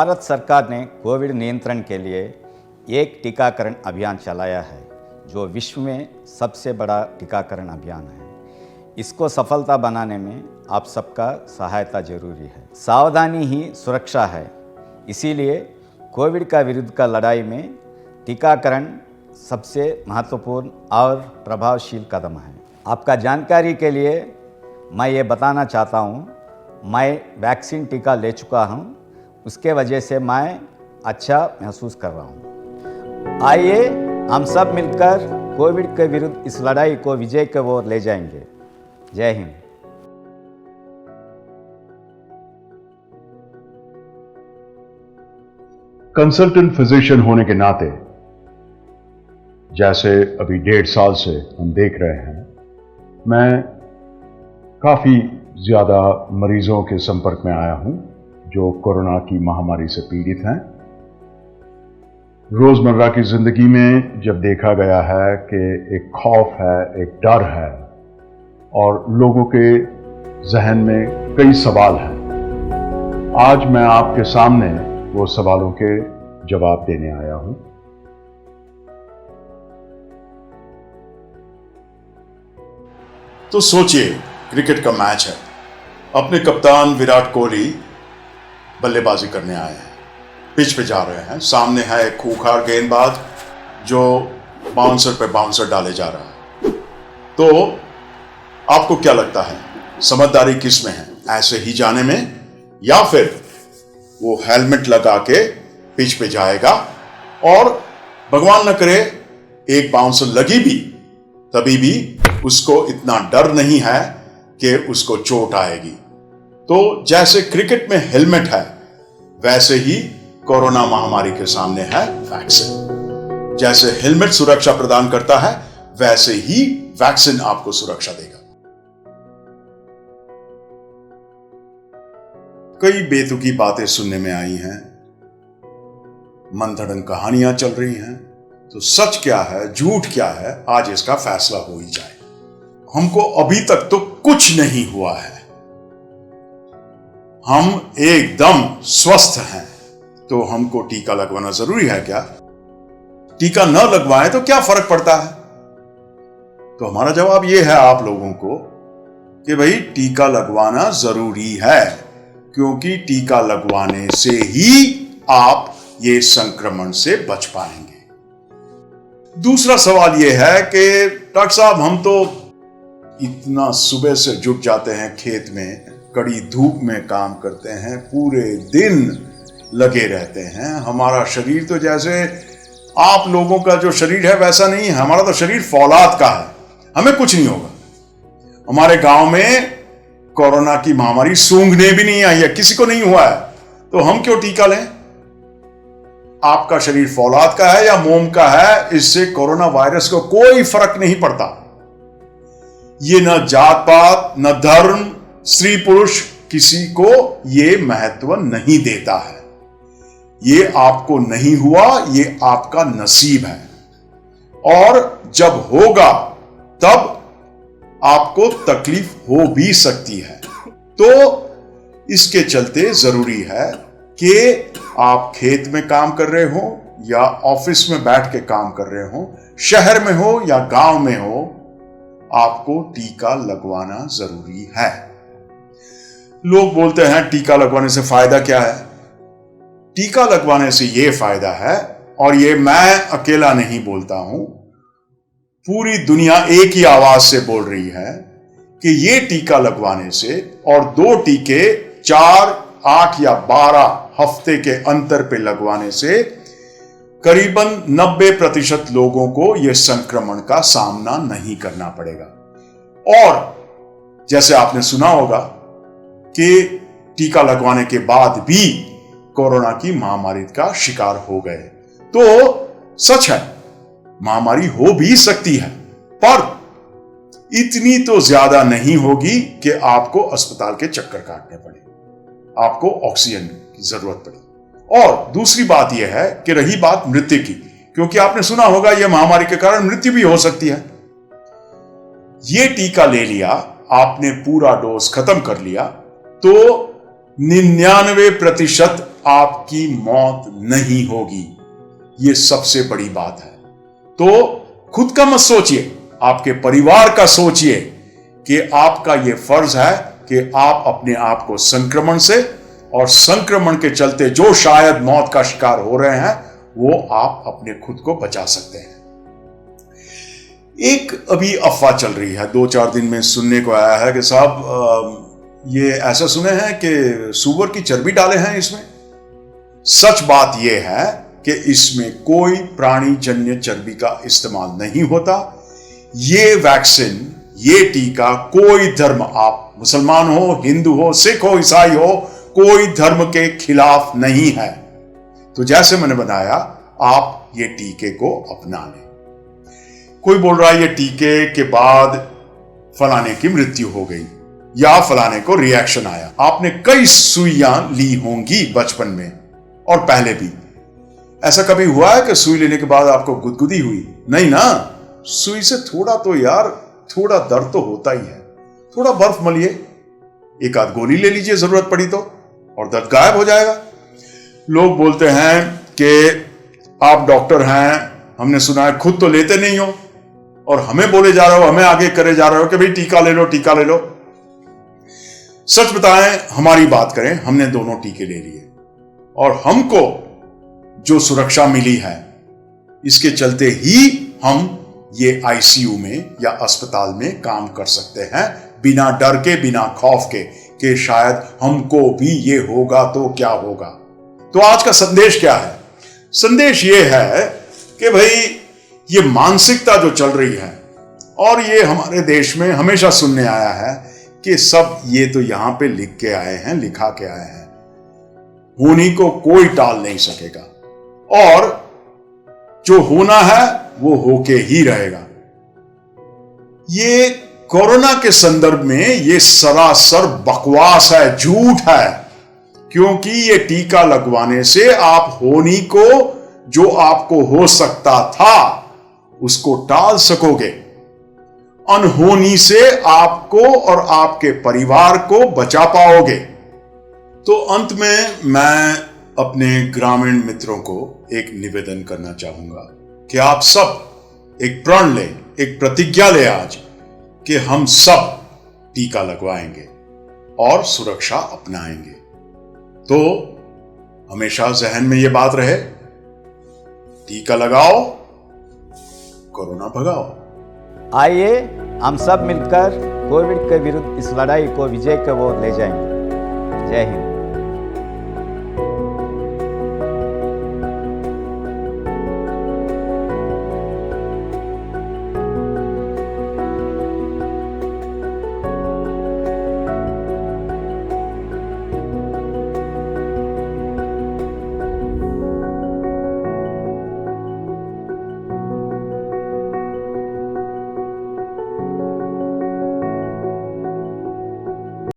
भारत सरकार ने कोविड नियंत्रण के लिए एक टीकाकरण अभियान चलाया है जो विश्व में सबसे बड़ा टीकाकरण अभियान है। इसको सफलता बनाने में आप सबका सहायता जरूरी है। सावधानी ही सुरक्षा है, इसीलिए कोविड का विरुद्ध का लड़ाई में टीकाकरण सबसे महत्वपूर्ण और प्रभावशील कदम है। आपका जानकारी के लिए मैं ये बताना चाहता हूँ, मैं वैक्सीन टीका ले चुका हूँ, उसके वजह से मैं अच्छा महसूस कर रहा हूँ। आइए हम सब मिलकर कोविड के विरुद्ध इस लड़ाई को विजय की ओर ले जाएंगे। जय हिंद। कंसल्टेंट फिजिशियन होने के नाते जैसे अभी 1.5 साल से हम देख रहे हैं, मैं काफी ज्यादा मरीजों के संपर्क में आया हूं जो कोरोना की महामारी से पीड़ित हैं। रोजमर्रा की जिंदगी में जब देखा गया है कि एक खौफ है, एक डर है और लोगों के जहन में कई सवाल हैं, आज मैं आपके सामने वो सवालों के जवाब देने आया हूं। तो सोचिए, क्रिकेट का मैच है, अपने कप्तान विराट कोहली बल्लेबाजी करने आए हैं, पिच पे जा रहे हैं, सामने है एक खूंखार गेंदबाज जो बाउंसर पे बाउंसर डाले जा रहा है। तो आपको क्या लगता है, समझदारी किस में है, ऐसे ही जाने में या फिर वो हेलमेट लगा के पिच पे जाएगा और भगवान न करे एक बाउंसर लगी भी तभी भी उसको इतना डर नहीं है कि उसको चोट आएगी। तो जैसे क्रिकेट में हेलमेट है, वैसे ही कोरोना महामारी के सामने है वैक्सीन। जैसे हेलमेट सुरक्षा प्रदान करता है, वैसे ही वैक्सीन आपको सुरक्षा देगा। कई बेतुकी बातें सुनने में आई हैं, मनगढ़ंत कहानियां चल रही हैं, तो सच क्या है, झूठ क्या है, आज इसका फैसला हो ही जाए। हमको अभी तक तो कुछ नहीं हुआ है, हम एकदम स्वस्थ हैं, तो हमको टीका लगवाना जरूरी है क्या? टीका न लगवाएं तो क्या फर्क पड़ता है? तो हमारा जवाब यह है आप लोगों को कि भाई टीका लगवाना जरूरी है, क्योंकि टीका लगवाने से ही आप ये संक्रमण से बच पाएंगे। दूसरा सवाल यह है कि डॉक्टर साहब, हम तो इतना सुबह से जुट जाते हैं खेत में, कड़ी धूप में काम करते हैं, पूरे दिन लगे रहते हैं, हमारा शरीर तो जैसे आप लोगों का जो शरीर है वैसा नहीं है, हमारा तो शरीर फौलाद का है, हमें कुछ नहीं होगा। हमारे गांव में कोरोना की महामारी सूंघने भी नहीं आई है, किसी को नहीं हुआ है, तो हम क्यों टीका लें? आपका शरीर फौलाद का है या मोम का है, इससे कोरोना वायरस को कोई फर्क नहीं पड़ता। ये न जात पात, न धर्म, स्त्री पुरुष, किसी को ये महत्व नहीं देता है। ये आपको नहीं हुआ, ये आपका नसीब है, और जब होगा तब आपको तकलीफ हो भी सकती है। तो इसके चलते जरूरी है कि आप खेत में काम कर रहे हो या ऑफिस में बैठ के काम कर रहे हो, शहर में हो या गांव में हो, आपको टीका लगवाना जरूरी है। लोग बोलते हैं टीका लगवाने से फायदा क्या है? टीका लगवाने से यह फायदा है, और ये मैं अकेला नहीं बोलता हूं, पूरी दुनिया एक ही आवाज से बोल रही है कि ये टीका लगवाने से और 2 टीके 4, 8 या 12 हफ्ते के अंतर पे लगवाने से करीबन 90% लोगों को यह संक्रमण का सामना नहीं करना पड़ेगा। और जैसे आपने सुना होगा कि टीका लगवाने के बाद भी कोरोना की महामारी का शिकार हो गए, तो सच है, महामारी हो भी सकती है, पर इतनी तो ज्यादा नहीं होगी कि आपको अस्पताल के चक्कर काटने पड़े, आपको ऑक्सीजन की जरूरत पड़े। और दूसरी बात यह है कि रही बात मृत्यु की, क्योंकि आपने सुना होगा यह महामारी के कारण मृत्यु भी हो सकती है। ये टीका ले लिया, आपने पूरा डोज खत्म कर लिया, तो 99% आपकी मौत नहीं होगी। यह सबसे बड़ी बात है। तो खुद का मत सोचिए, आपके परिवार का सोचिए कि आपका यह फर्ज है कि आप अपने आप को संक्रमण से और संक्रमण के चलते जो शायद मौत का शिकार हो रहे हैं, वो आप अपने खुद को बचा सकते हैं। एक अभी अफवाह चल रही है, 2-4 दिन में सुनने को आया है कि साहब ये ऐसा सुने हैं कि सूअर की चर्बी डाले हैं इसमें। सच बात यह है कि इसमें कोई प्राणी जन्य चर्बी का इस्तेमाल नहीं होता। ये वैक्सीन, ये टीका, कोई धर्म, आप मुसलमान हो, हिंदू हो, सिख हो, ईसाई हो, कोई धर्म के खिलाफ नहीं है। तो जैसे मैंने बताया, आप ये टीके को अपना लें। कोई बोल रहा है ये टीके के बाद फलाने की मृत्यु हो गई या फलाने को रिएक्शन आया। आपने कई सुइयां ली होंगी बचपन में और पहले भी। ऐसा कभी हुआ है कि सुई लेने के बाद आपको गुदगुदी हुई? नहीं ना। सुई से थोड़ा तो यार, थोड़ा दर्द तो होता ही है। थोड़ा बर्फ मलिए, एक आध गोली ले लीजिए जरूरत पड़ी तो, और दर्द गायब हो जाएगा। लोग बोलते हैं कि आप डॉक्टर हैं, हमने सुना है, खुद तो लेते नहीं हो और हमें बोले जा रहे हो, हमें आगे करे जा रहे हो कि भाई टीका ले लो, टीका ले लो। सच बताएं, हमारी बात करें, हमने दोनों टीके ले लिए और हमको जो सुरक्षा मिली है, इसके चलते ही हम ये आईसीयू में या अस्पताल में काम कर सकते हैं, बिना डर के, बिना खौफ के कि शायद हमको भी ये होगा तो क्या होगा। तो आज का संदेश क्या है? संदेश ये है कि भाई ये मानसिकता जो चल रही है, और ये हमारे देश में हमेशा सुनने आया है कि सब ये तो यहां पे लिख के आए हैं, लिखा के आए हैं, होनी को कोई टाल नहीं सकेगा और जो होना है वो होके ही रहेगा। ये कोरोना के संदर्भ में ये सरासर बकवास है, झूठ है, क्योंकि ये टीका लगवाने से आप होनी को, जो आपको हो सकता था, उसको टाल सकोगे। अनहोनी से आपको और आपके परिवार को बचा पाओगे। तो अंत में मैं अपने ग्रामीण मित्रों को एक निवेदन करना चाहूंगा कि आप सब एक प्रण लें, एक प्रतिज्ञा लें आज कि हम सब टीका लगवाएंगे और सुरक्षा अपनाएंगे। तो हमेशा जहन में यह बात रहे, टीका लगाओ, कोरोना भगाओ। आइए हम सब मिलकर कोविड के विरुद्ध इस लड़ाई को विजय की ओर ले जाएंगे। जय हिंद।